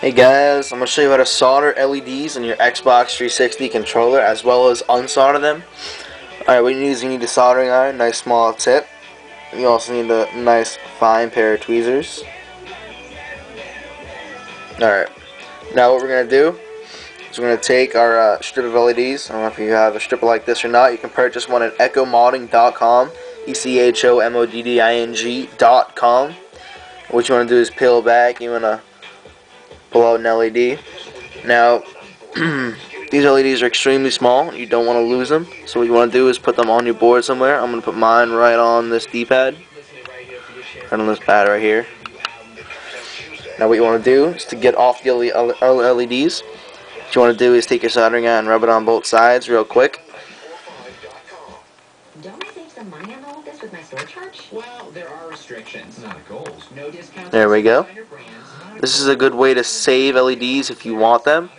Hey guys, I'm going to show you how to solder LEDs in your Xbox 360 controller as well as unsolder them. Alright, what you need is you need a soldering iron, nice small tip. You also need a nice fine pair of tweezers. Alright, now what we're going to do is we're going to take our strip of LEDs. I don't know if you have a stripper like this or not. You can purchase one at echomodding.com, echomodding.com. What you want to do is peel back. You want to pull out an LED. Now, these LEDs are extremely small. You don't want to lose them. So what you want to do is put them on your board somewhere. I'm going to put mine right on this D-pad. Right on this pad right here. Now what you want to do is to get off the LEDs. What you want to do is take your soldering iron and rub it on both sides real quick. Don't I save some money on all of this with my store charge? Well, there are restrictions. Not at Kohl's. No discounts. There we go. This is a good way to save LEDs if you want them.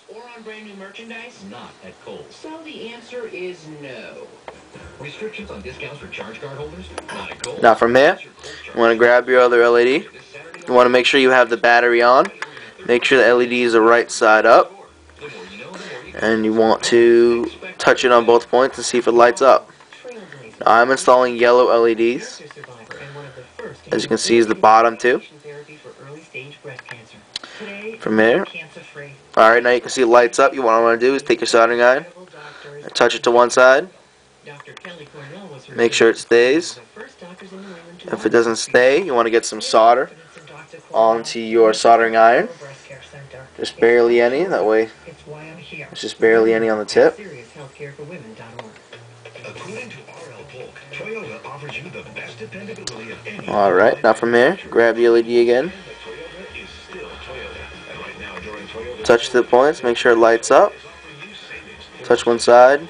Or on brand new merchandise? Not at Kohl's. So the answer is no. Restrictions on discounts for charge card holders? Not at Kohl's. Now from here, you want to grab your other LED. You want to make sure you have the battery on. Make sure the LED is the right side up. And you want to touch it on both points and see if it lights up. Now I'm installing yellow LEDs. As you can see is the bottom two. From there, alright, now you can see it lights up. What I want to do is take your soldering iron and touch it to one side. Make sure it stays. If it doesn't stay, you want to get some solder onto your soldering iron. Just barely any, that way it's just barely any on the tip. Alright, now from here, grab the LED again. Touch the points, make sure it lights up. Touch one side.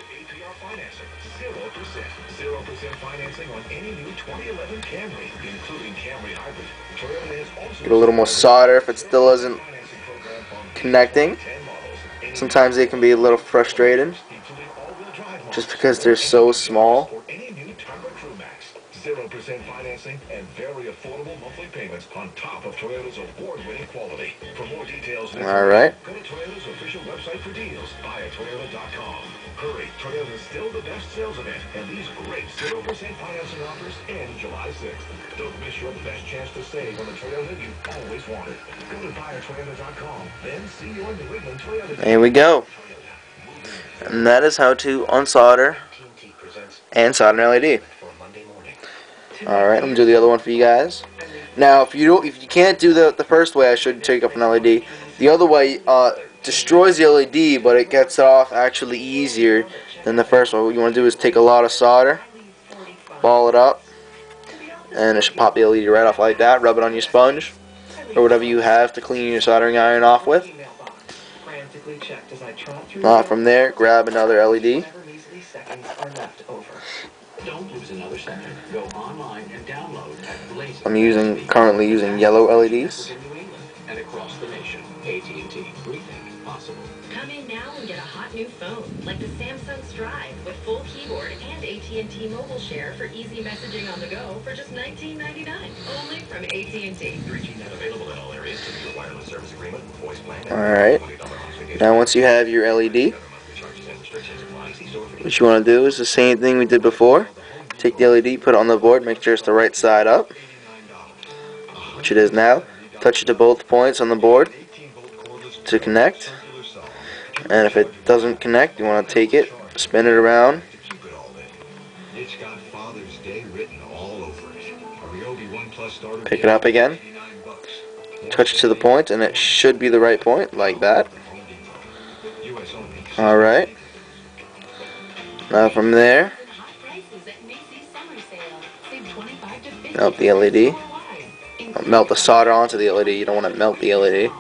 Get a little more solder if it still isn't connecting. Sometimes they can be a little frustrated just because they're so small. 0% financing and very affordable monthly payments on top of Toyota's award-winning quality. For more details, Alright. go to Toyota's official website for deals via Toyota.com. Hurry, Toyota's still the best sales event, and these great 0% financing offers end July 6th. Don't miss your best chance to save on the Toyota you've always wanted. Go to buyatoyota.com, then see your New England Toyota. There we go. And that is how to unsolder and solder an LED. Alright, I'm going to do the other one for you guys. Now, if you can't do the first way, I should take up an LED. The other way destroys the LED, but it gets it off actually easier than the first one. What you want to do is take a lot of solder, ball it up, and it should pop the LED right off like that. Rub it on your sponge, or whatever you have to clean your soldering iron off with. From there, grab another LED. Don't lose another second. Go online and download at I'm currently using yellow LEDs. And across the nation. AT&T. Rethink possible. Come in now and get a hot new phone like the Samsung Stride with full keyboard and AT&T Mobile Share for easy messaging on the go for just $19.99. Only from AT&T. 3G not available in all areas to your wireless service agreement. Voice plan. Alright. Now once you have your LED, what you want to do is the same thing we did before. Take the LED, put it on the board, make sure it's the right side up, which it is now. Touch it to both points on the board to connect. And if it doesn't connect, you want to take it, spin it around. Pick it up again. Touch it to the point, and it should be the right point, like that. Alright. Now from there, melt the LED. Melt the solder onto the LED. You don't want to melt the LED.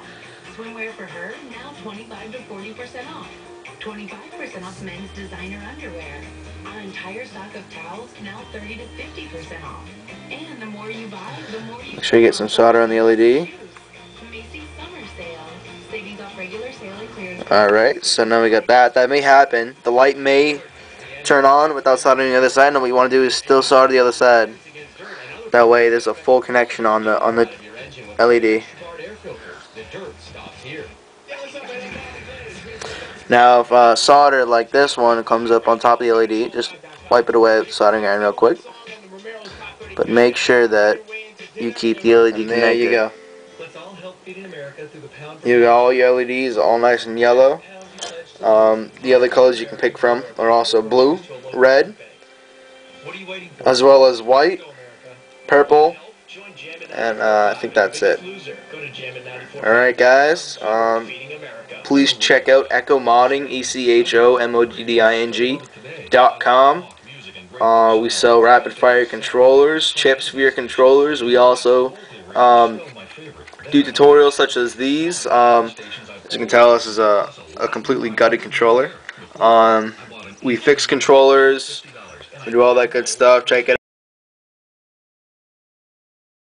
Swimwear for her, now 25 to 40% off. 25% off men's designer underwear. Our entire stock of towels, now 30 to 50% off. And the more you buy, the more you... Make sure you get some solder on the LED. Macy's summer sale. Savings off regular sale and clearance. Alright, so now we got that. That may happen. The light may turn on without soldering the other side, and what you want to do is still solder the other side. That way there's a full connection on the LED. Now, if solder like this one comes up on top of the LED, just wipe it away with the soldering iron real quick. But make sure that you keep the LED connected. There you go. You got all your LEDs all nice and yellow. The other colors you can pick from are also blue, red, as well as white, purple, and I think that's it. Alright guys, please check out EchoModding, EchoModding.com. We sell rapid fire controllers, chips for your controllers. We also do tutorials such as these. As you can tell, this is a completely gutted controller. We fix controllers, we do all that good stuff. Check it out.